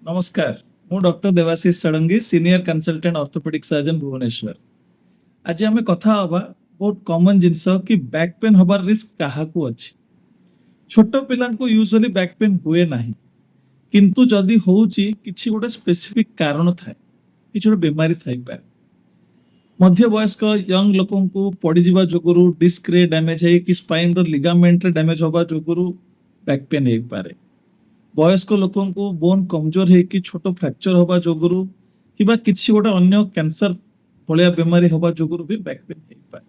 नमस्कार मु doctor Debashish Sadangi senior consultant orthopaedic surgeon Bhubaneswar. आज आम कथा हवा बहुत कॉमन जिनस कि बैक पेन हबार रिस्क काहाकू अछि। छोट पिलांको यूजुअली बैक पेन हुए नाही, किंतु जदि होउची किछि गोटे स्पेसिफिक कारण थाए, किछि गोटे बीमारी थाई पारे। मध्य वयस्क यंग लोकंकु पड़ी जिबा जोगुरु डिस्क रे डैमेज है कि स्पाइन रो लिगामेंट रे डैमेज होबा जोगुरु बैक पेन हे पारे। वयस्क लोकंकु बोन कमजोर है कि छोट फ्रैक्चर होबा जोगुरु किबा किछि गोटे अन्य कैंसर भलिया बीमारी होबा जोगुरु भी बैक पेन हे पारे।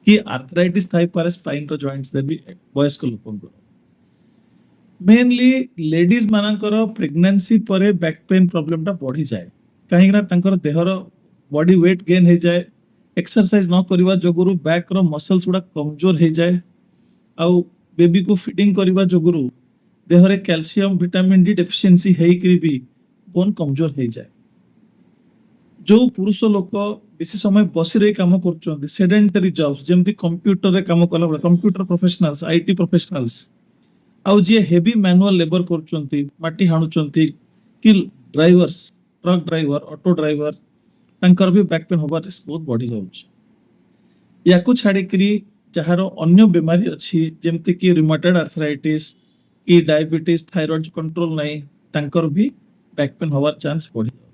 कि आर्थराइटिस थाई पारे स्पाइन रो जॉइंट्स रे भी वयस्क लोकंकु। मेनली लेडीज मानकर प्रेगनेंसी परे बैक पेन प्रॉब्लम टा बढ़ी जाए कहीं ना तांकर देहर बॉडी वेट गेन हो जाए। एक्सरसाइज न करबा जोगुरु बैक रो मसल्स गुडा कमजोर हो जाए। आउ बेबी को फीडिंग करबा जोगुरु Dehre calcium vitamin D deficiency हेकरी भी बोन कमजोर हो जाए। जो पुरुष लोक बेसी समय बसी रही काम कर सेडेंटरी जॉब्स जेमती कंप्यूटर रे काम कला कंप्यूटर प्रोफेशनल्स आईटी प्रोफेशनल्स आउ जे हेवी मैनुअल लेबर कर माटी हाणुचंती कि drivers truck driver auto driver तांकर भी बैक पेन होबार रिस्क बहुत बढ़ी जाउछ। याकू छाड़िकरी जहार अन्य बीमारी अच्छी जेमती कि रुमेटॉइड आर्थराइटिस कि डायबिटीज थायराइड कंट्रोल नहीं तांकर भी बैक पेन होबार चांस बढ़ी जाउछ।